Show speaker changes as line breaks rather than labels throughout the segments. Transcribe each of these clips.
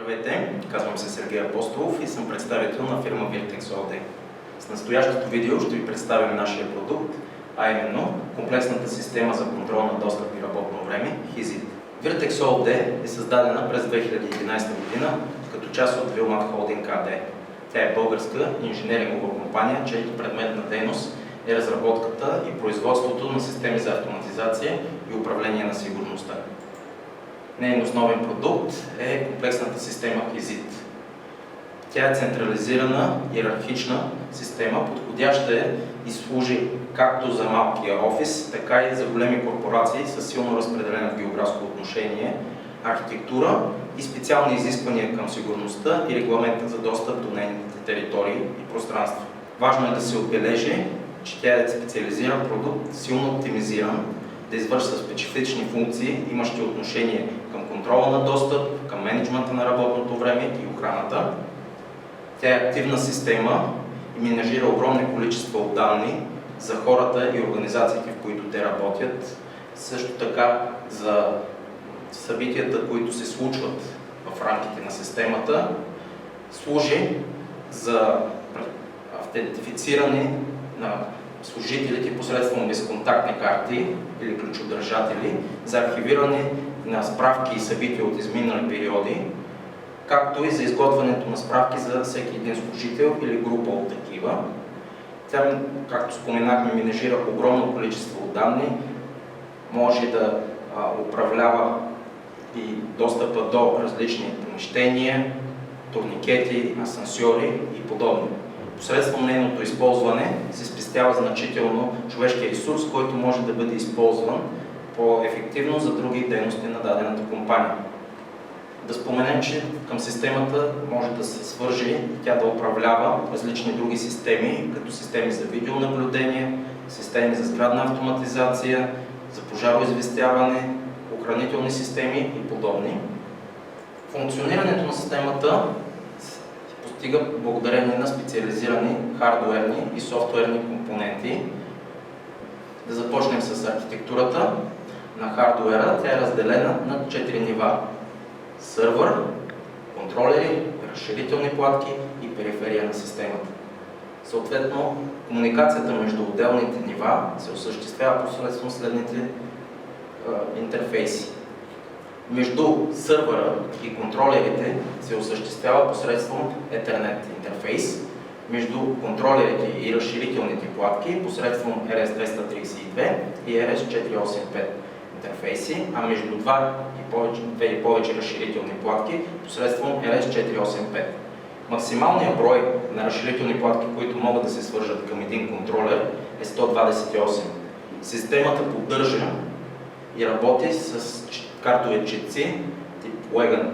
Здравейте, казвам се Сергей Апостолов и съм представител на фирма Virtex OD. С настоящото видео ще ви представим нашия продукт, а именно комплексната система за контрол на достъп и работно време HISIT. Virtex OD е създадена през 2011 година като част от Wilmot Holding AD. Тя е българска инженерингова компания, чието предмет на дейност е разработката и производството на системи за автоматизация и управление на сигурността. Нейн основен продукт е комплексната система HISIT. Тя е централизирана, иерархична система, подходяща е и служи както за малкия офис, така и за големи корпорации с силно разпределено географско отношение, архитектура и специални изисквания към сигурността и регламента за достъп до нейните територии и пространства. Важно е да се отбележи, че тя е специализиран продукт, силно оптимизиран, да извършва специфични функции, имащи отношение към контрола на достъп, към мениджмънта на работното време и охраната. Тя е активна система и менажира огромни количества от данни за хората и организациите, в които те работят. Също така за събитията, които се случват в рамките на системата, служи за автентифициране на служителите посредством безконтактни карти или ключодържатели, за архивиране на справки и събития от изминали периоди, както и за изготвянето на справки за всеки един служител или група от такива. Тя, както споменахме, менажира огромно количество данни, може да управлява и достъпа до различни помещения, турникети, асансьори и подобни. Посредством нейното използване се спестява значително човешки ресурс, който може да бъде използван по-ефективно за други дейности на дадената компания. Да споменем, че към системата може да се свържи и тя да управлява различни други системи, като системи за видеонаблюдение, системи за сградна автоматизация, за пожароизвестяване, охранителни системи и подобни. Функционирането на системата постига благодарение на специализирани хардуерни и софтуерни компоненти. Да започнем с архитектурата на хардуера. Тя е разделена на 4 нива. Сървър, контролери, разширителни платки и периферия на системата. Съответно, комуникацията между отделните нива се осъществява посредством следните интерфейси. Между сървъра и контролерите се осъществява посредством Ethernet интерфейс, между контролерите и разширителните платки посредством RS-232 и RS-485 интерфейси, а между две и повече разширителни платки посредством RS-485. Максималният брой на разширителни платки, които могат да се свържат към един контролер, е 128. Системата поддържа и работи с картови чипци тип Wagon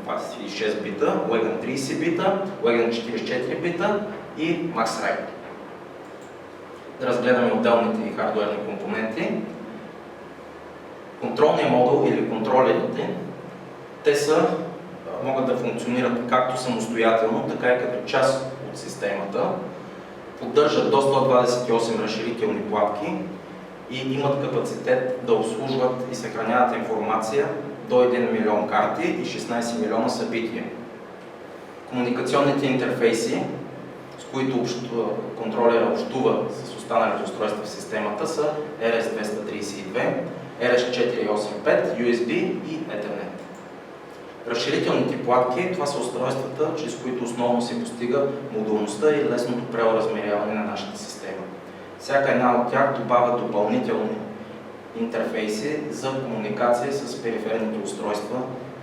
26 бита, Wagon 30 бита, Wagon 44 бита и MaxRide. Да разгледаме отделните хардуерни компоненти. Контролният модул или контролерите, те могат да функционират както самостоятелно, така и като част от системата. Поддържат до 128 разширителни платки и имат капацитет да обслужват и съхраняват информация до 1 милион карти и 16 милиона събития. Комуникационните интерфейси, с които контролера общува с останалите устройства в системата, са RS-232, RS-485, USB и Ethernet. Разширителните платки, това са устройствата, чрез които основно се постига модулността и лесното преоразмеряване на нашата система. Всяка една от тях добавя допълнителни интерфейси за комуникация с периферните устройства,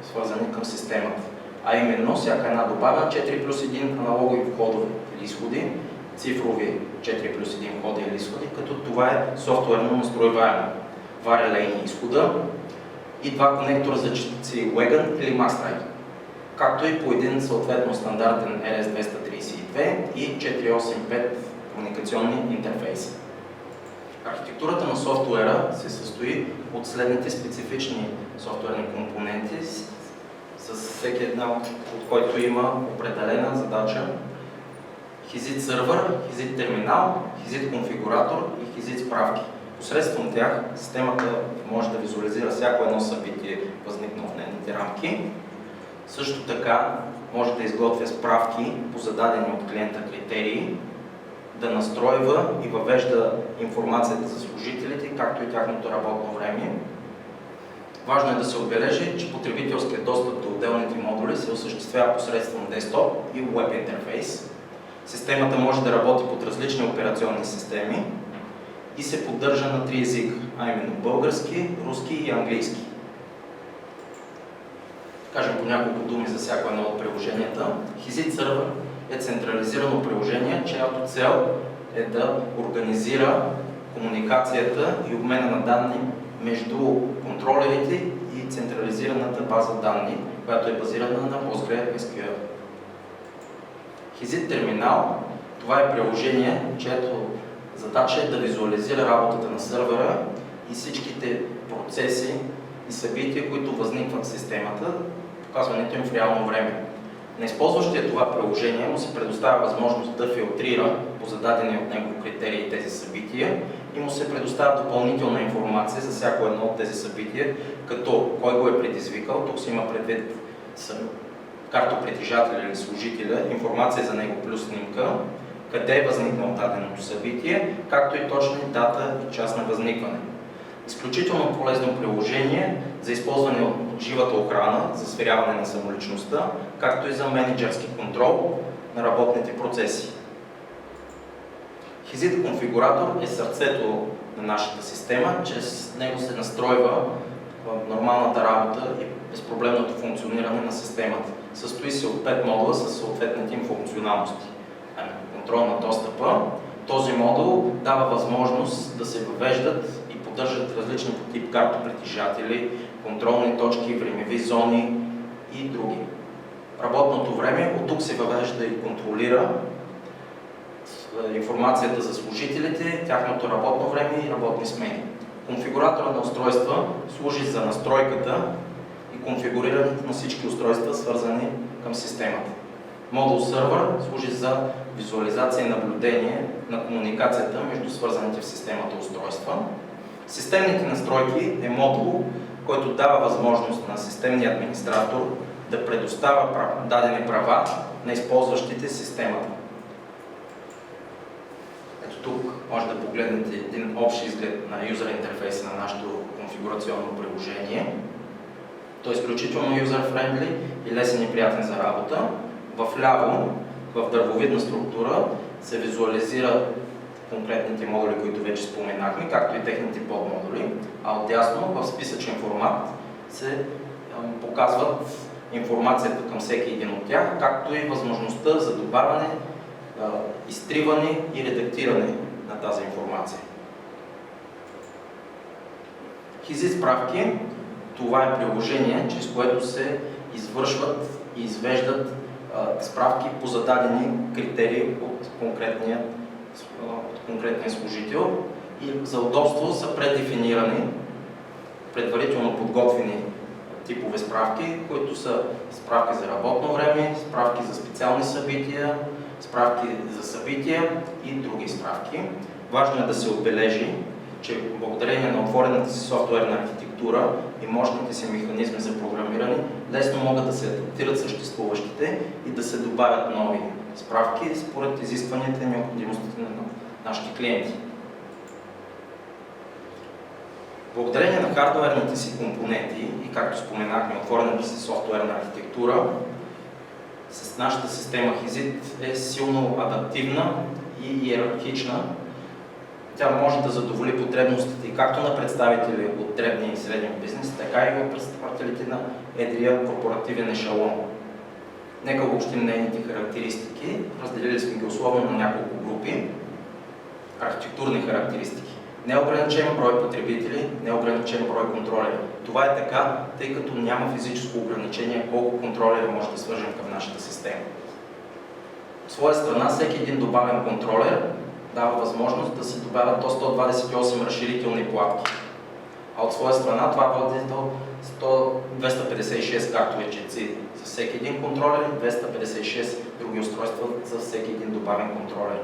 свързани към системата. А именно, всяка една добавя 4+1 аналогови входове или изходи, цифрови 4+1 входа или изходи, като това е софтуерно настройваемо. 2 релейни изхода и 2 конектора за частици Wagon или MaxRide, както и по един съответно стандартен RS-232 и 485 комуникационни интерфейси. Архитектурата на софтуера се състои от следните специфични софтуерни компоненти, с всеки една от който има определена задача. HISIT сервер, HISIT терминал, HISIT конфигуратор и HISIT справки. Посредством тях системата може да визуализира всяко едно събитие, възникнало в нейните рамки. Също така може да изготвя справки по зададени от клиента критерии, да настройва и въвежда информацията за служителите, както и тяхното работно време. Важно е да се отбележи, че потребителският достъп до отделните модули се осъществява посредством десктоп и веб интерфейс. Системата може да работи под различни операционни системи и се поддържа на 3 езика, а именно български, руски и английски. Кажем по няколко думи за всяко едно от приложенията. Hizit Server е централизирано приложение, чиято цел е да организира комуникацията и обмена на данни между контролерите и централизираната база данни, която е базирана на PostgreSQL. Hizit Terminal, това е приложение, чието задача е да визуализира работата на сървъра и всичките процеси и събития, които възникват в системата, показването им в реално време. На използващия това приложение му се предоставя възможност да филтрира по зададени от него критерии тези събития и му се предоставя допълнителна информация за всяко едно от тези събития, като кой го е предизвикал, тук се има предвид картопритежателя или служителя, информация за него плюс снимка, къде е възникнало даденото събитие, както и точна дата и час на възникване. Изключително полезно приложение за използване от живата охрана, за сверяване на самоличността, както и за мениджърски контрол на работните процеси. Hizit конфигуратор е сърцето на нашата система, чрез него се настройва нормалната работа и безпроблемното функциониране на системата. Състои се от 5 модула с съответните им функционалности. Контрол на достъпа. Този модул дава възможност да се въвеждат и поддържат различни тип картопритежатели, контролни точки, времеви зони и други. Работното време от тук се въвежда и контролира информацията за служителите, тяхното работно време и работни смени. Конфигуратора на устройства служи за настройката и конфигурирането на всички устройства, свързани към системата. Модул сервер служи за визуализация и наблюдение на комуникацията между свързаните в системата устройства. Системните настройки е модул, който дава възможност на системния администратор да предоставя дадени права на използващите системата. Ето тук може да погледнете един общ изглед на юзер интерфейса на нашето конфигурационно приложение. Той е изключително user-friendly и лесен и приятен за работа. Вляво, в дървовидна структура, се визуализира конкретните модули, които вече споменахме, както и техните подмодули, а отдясно в списъчен формат се показват информацията към всеки един от тях, както и възможността за добавяне, изтриване и редактиране на тази информация. Hizit справки, това е приложение, чрез което се извършват и извеждат справки по зададени критерии от конкретния служител и за удобство са предефинирани, предварително подготвени типове справки, които са справки за работно време, справки за специални събития, справки за събития и други справки. Важно е да се отбележи, че благодарение на отворената си софтуерна архитектура и мощните си механизми за програмиране, лесно могат да се адаптират съществуващите и да се добавят нови справки според изискванията и необходимостите на нашите клиенти. Благодарение на хардуерните си компоненти и, както споменахме, отворената си софтуерна архитектура, с нашата система Hizit е силно адаптивна и иерархична. Тя може да задоволи потребностите както на представители от дребния и средния бизнес, така и на представителите на едрия корпоративен ешелон. Нека обобщим нейните характеристики. Разделили сме ги условно на няколко групи. Архитектурни характеристики. Неограничен брой потребители, неограничен брой контролери. Това е така, тъй като няма физическо ограничение колко контролера може да свържем към нашата система. От своя страна, всеки един добавен контролер дава възможност да се добавят до 128 разширителни платки. А от своя страна това води до 256 картови четци за всеки един контролер и 256 други устройства за всеки един добавен контролер.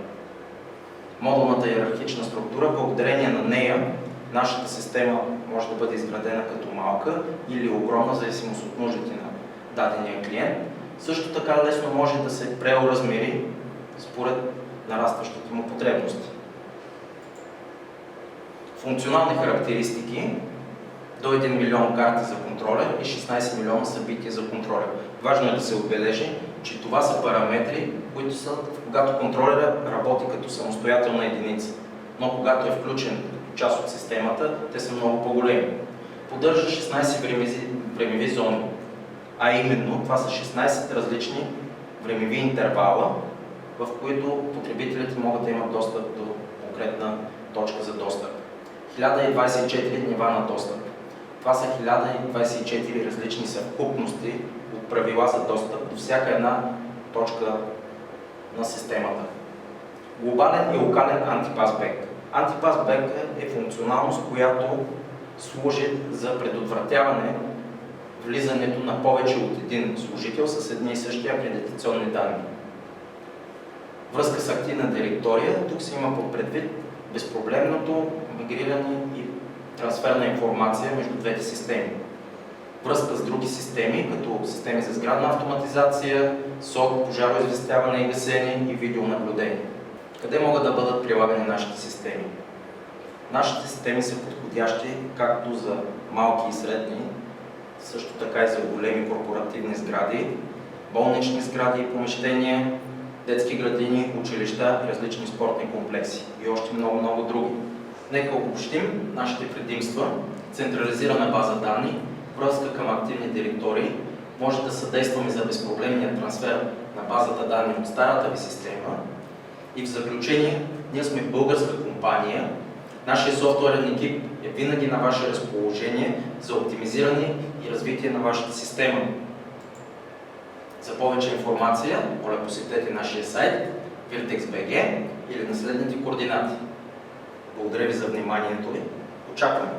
Модулната иерархична структура, благодарение на нея, нашата система може да бъде изградена като малка или огромна, в зависимост от нуждите на дадения клиент. Също така лесно може да се преоразмери според нарастващите му потребности. Функционални характеристики до 1 милион карти за контролер и 16 милиона събития за контролер. Важно е да се отбележи, че това са параметри, които са, когато контролера работи като самостоятелна единица. Но когато е включен част от системата, те са много по-големи. Поддържа 16 времеви зони, а именно това са 16 различни времеви интервала, в които потребителите могат да имат достъп до конкретна точка за достъп. 1024 нива на достъп. Това са 1024 различни съвкупности от правила за достъп до всяка една точка на системата. Глобален и локален антипасбек. Антипасбек е функционалност, която служи за предотвратяване влизането на повече от един служител с едни и същи акредитационни данни. Връзка с активна директория. Тук се има под предвид безпроблемното мигриране и трансфер на информация между двете системи. Връзка с други системи, като системи за сградна автоматизация, СОК, пожароизвестяване и гасене и видеонаблюдение. Къде могат да бъдат прилагани нашите системи? Нашите системи са подходящи както за малки и средни, също така и за големи корпоративни сгради, болнични сгради и помещения, детски градини, училища и различни спортни комплекси и още много други. Нека обобщим нашите предимства. Централизирана база данни, връзка към активни директории, може да съдействаме за безпроблемния трансфер на базата данни от старата ви система. И в заключение, ние сме българска компания. Нашия софтуерен екип е винаги на ваше разположение за оптимизиране и развитие на вашата система. За повече информация, моля посетете нашия сайт virtex.bg или на следните координати. Благодаря ви за вниманието и очакваме!